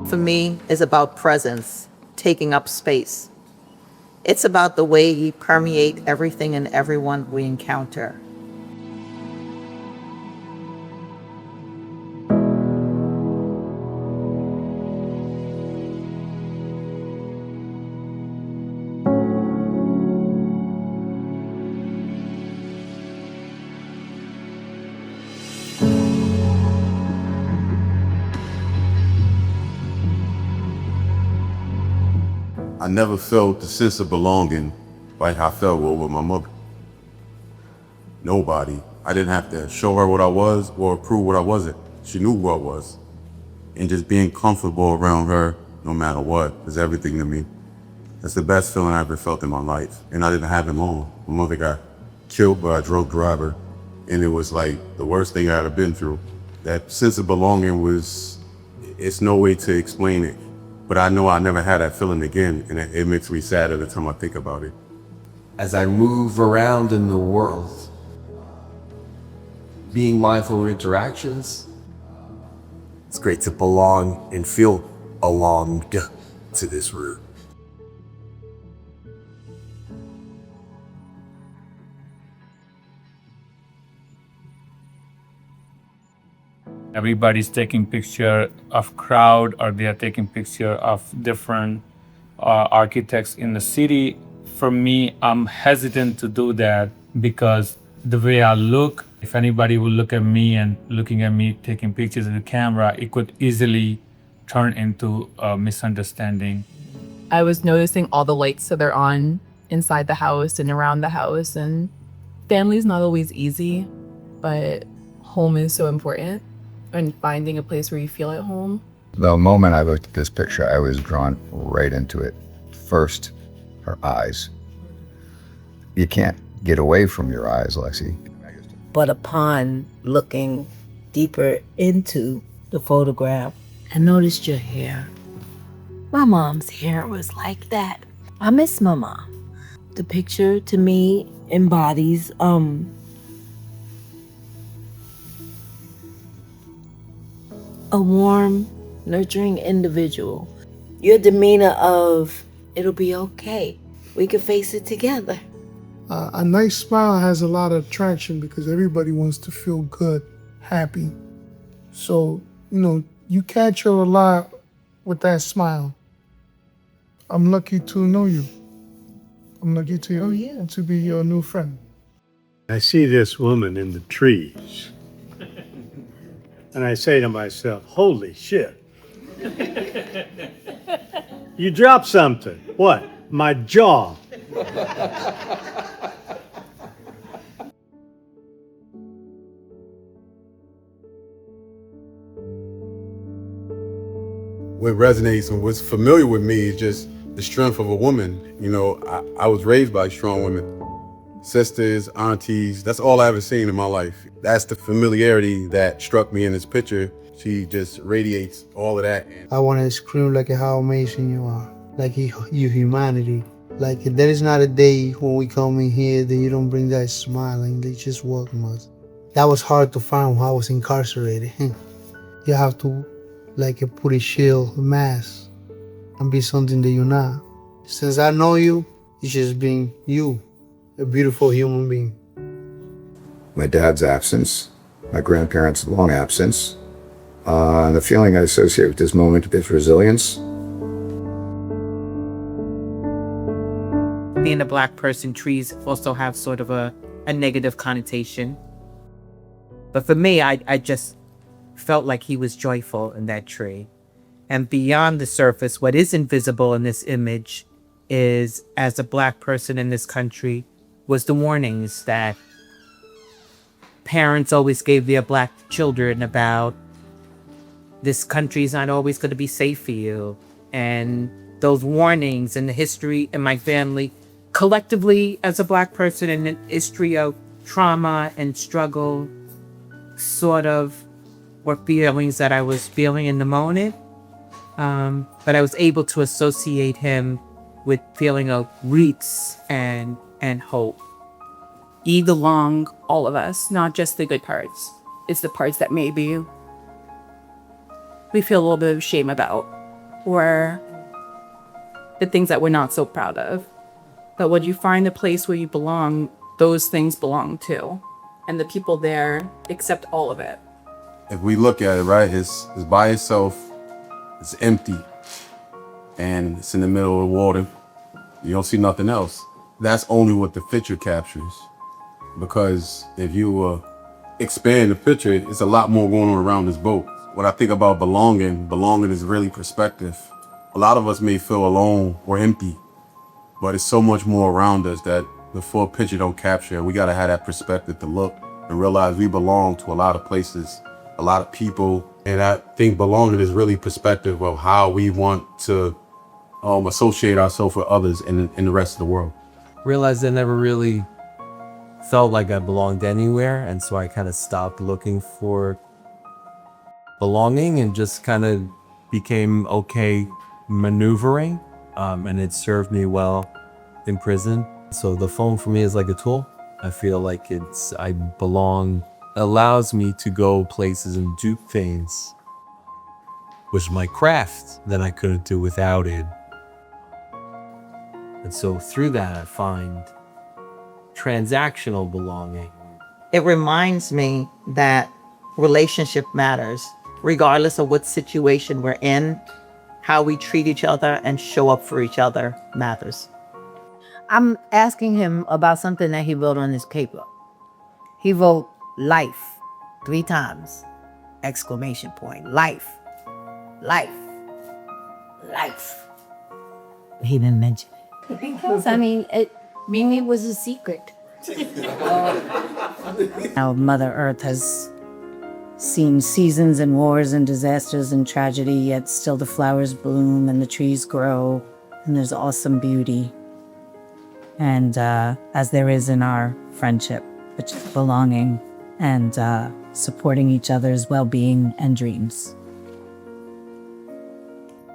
for me, is about presence, taking up space. It's about the way you permeate everything and everyone we encounter. I never felt the sense of belonging like I felt with my mother. Nobody. I didn't have to show her what I was or prove what I wasn't. She knew who I was. And just being comfortable around her, no matter what, is everything to me. That's the best feeling I ever felt in my life. And I didn't have it long. My mother got killed by a drunk driver. And it was like the worst thing I ever been through. That sense of belonging it's no way to explain it. But I know I never had that feeling again, and it makes me sad every time I think about it. As I move around in the world, being mindful of interactions, it's great to belong and feel belonged to this room. Everybody's taking picture of crowd, or they are taking picture of different architects in the city. For me, I'm hesitant to do that because the way I look, if anybody will look at me and looking at me taking pictures of the camera, it could easily turn into a misunderstanding. I was noticing all the lights that are on inside the house and around the house, and family's not always easy, but home is so important. And finding a place where you feel at home. The moment I looked at this picture, I was drawn right into it. First, her eyes. You can't get away from your eyes, Lexi. But upon looking deeper into the photograph, I noticed your hair. My mom's hair was like that. I miss my mom. The picture to me embodies a warm, nurturing individual. Your demeanor of, it'll be okay. We can face it together. A nice smile has a lot of attraction because everybody wants to feel good, happy. So, you catch her a lot with that smile. I'm lucky to know you. I'm lucky to be your new friend. I see this woman in the trees. And I say to myself, holy shit. You dropped something. What? My jaw. What resonates and what's familiar with me is just the strength of a woman. I was raised by strong women. Sisters, aunties, that's all I ever seen in my life. That's the familiarity that struck me in this picture. She just radiates all of that. I want to scream like how amazing you are, like your humanity. Like there is not a day when we come in here that you don't bring that smile and they just welcome us. That was hard to find when I was incarcerated. You have to put a shield, a mask, and be something that you're not. Since I know you, it's just being you. A beautiful human being. My dad's absence, my grandparents' long absence, and the feeling I associate with this moment is resilience. Being a Black person, trees also have sort of a negative connotation. But for me, I just felt like he was joyful in that tree. And beyond the surface, what is invisible in this image is, as a Black person in this country, was the warnings that parents always gave their Black children about this country's not always going to be safe for you. And those warnings and the history in my family, collectively as a Black person, and the history of trauma and struggle, sort of were feelings that I was feeling in the moment. But I was able to associate him with feeling of roots and hope. You belong, all of us, not just the good parts. It's the parts that maybe we feel a little bit of shame about. or the things that we're not so proud of. But when you find a place where you belong, those things belong too. And the people there accept all of it. If we look at it, right, it's by itself, it's empty, and it's in the middle of the water. You don't see nothing else. That's only what the picture captures. Because if you expand the picture, it's a lot more going on around this boat. When I think about belonging is really perspective. A lot of us may feel alone or empty, but it's so much more around us that the full picture don't capture. We gotta have that perspective to look and realize we belong to a lot of places, a lot of people. And I think belonging is really perspective of how we want to associate ourselves with others in the rest of the world. Realized I never really felt like I belonged anywhere, and so I kind of stopped looking for belonging and just kind of became okay maneuvering, and it served me well in prison. So the phone for me is like a tool. I feel like I belong, allows me to go places and do things, which my craft that I couldn't do without it. And so through that, I find transactional belonging. It reminds me that relationship matters, regardless of what situation we're in. How we treat each other and show up for each other matters. I'm asking him about something that he wrote on his paper. He wrote life 3 times, exclamation point, life, life, life. He didn't mention it. Because, I mean, maybe it was a secret. Now Mother Earth has seen seasons and wars and disasters and tragedy, yet still the flowers bloom and the trees grow and there's awesome beauty. And as there is in our friendship, which is belonging and supporting each other's well-being and dreams.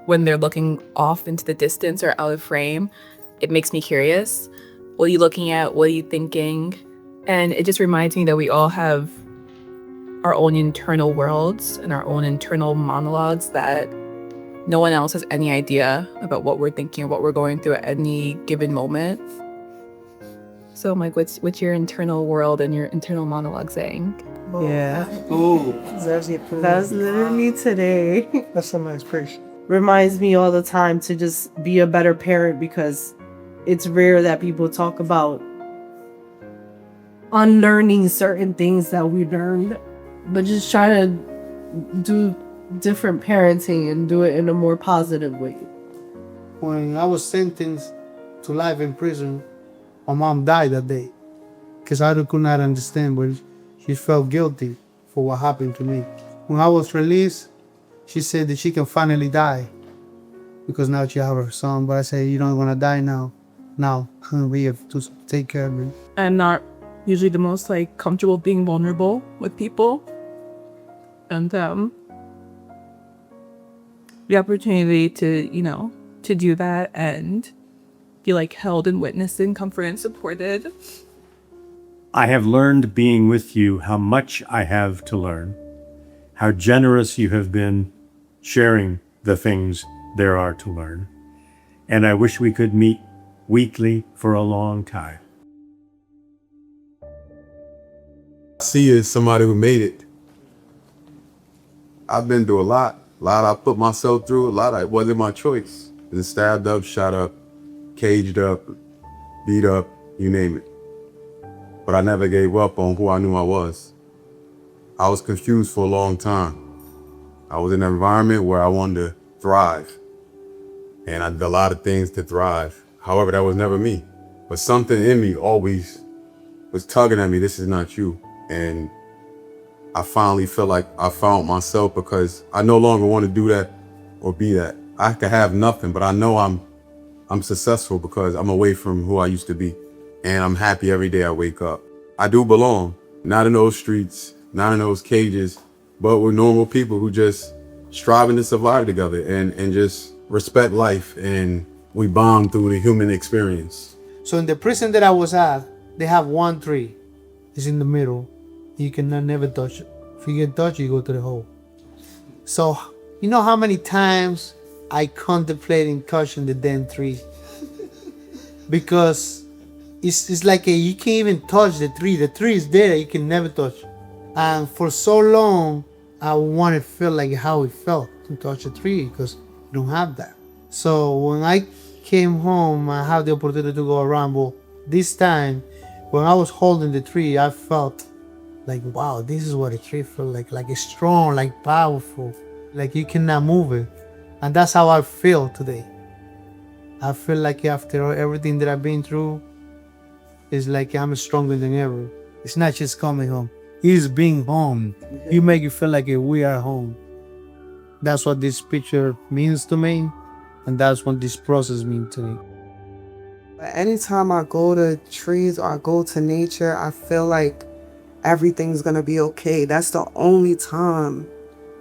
When they're looking off into the distance or out of frame, it makes me curious. What are you looking at? What are you thinking? And it just reminds me that we all have our own internal worlds and our own internal monologues that no one else has any idea about what we're thinking or what we're going through at any given moment. So I'm like, what's your internal world and your internal monologue saying? Yeah. Ooh. That's literally today. That's a nice picture. Reminds me all the time to just be a better parent, because it's rare that people talk about unlearning certain things that we learned, but just try to do different parenting and do it in a more positive way. When I was sentenced to life in prison, my mom died that day because I could not understand, but she felt guilty for what happened to me. When I was released, she said that she can finally die because now she have her son. But I said, you don't want to die now. Now we have to take care of it. I'm not usually the most comfortable being vulnerable with people. And the opportunity to, to do that and be held and witnessed and comforted and supported. I have learned being with you how much I have to learn, how generous you have been sharing the things there are to learn. And I wish we could meet weekly for a long time. I see you as somebody who made it. I've been through a lot I put myself through, a lot it wasn't my choice. Been stabbed up, shot up, caged up, beat up, you name it. But I never gave up on who I knew I was. I was confused for a long time. I was in an environment where I wanted to thrive. And I did a lot of things to thrive. However, that was never me. But something in me always was tugging at me, this is not you. And I finally feel like I found myself, because I no longer want to do that or be that. I could have nothing, but I know I'm successful because I'm away from who I used to be. And I'm happy every day I wake up. I do belong, not in those streets, not in those cages, but with normal people who just striving to survive together and just respect life, and we bond through the human experience. So in the prison that I was at, they have one tree. It's in the middle. You cannot never touch it. If you get touched, you go to the hole. So you know how many times I contemplating touching the damn tree because it's like you can't even touch the tree. The tree is there, you can never touch. And for so long, I want to feel like how it felt to touch a tree because you don't have that. So when I came home, I had the opportunity to go around. But this time, when I was holding the tree, I felt like, wow, this is what a tree feels like it's strong, like powerful, like you cannot move it. And that's how I feel today. I feel like after everything that I've been through, it's like I'm stronger than ever. It's not just coming home. It's being home. You make it feel like we are home. That's what this picture means to me. And that's what this process means to me. Anytime I go to trees or I go to nature, I feel like everything's gonna be okay. That's the only time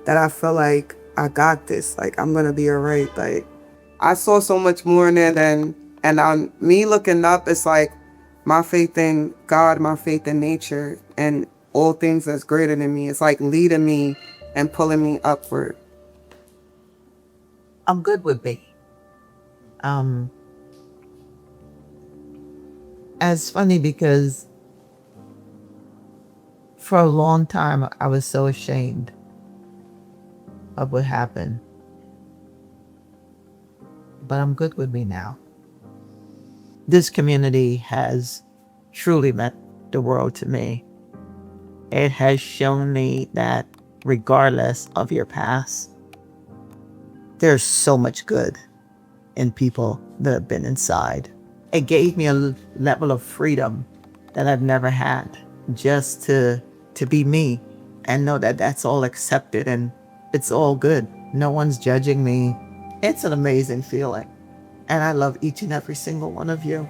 that I feel like I got this. Like I'm gonna be alright. Like I saw so much more in there and me looking up, it's like my faith in God, my faith in nature, and all things that's greater than me. It's like leading me and pulling me upward. I'm good with me. It's funny because for a long time I was so ashamed of what happened. But I'm good with me now. This community has truly meant the world to me. It has shown me that regardless of your past, there's so much good in people that have been inside. It gave me a level of freedom that I've never had, just to be me and know that that's all accepted and it's all good. No one's judging me. It's an amazing feeling. And I love each and every single one of you.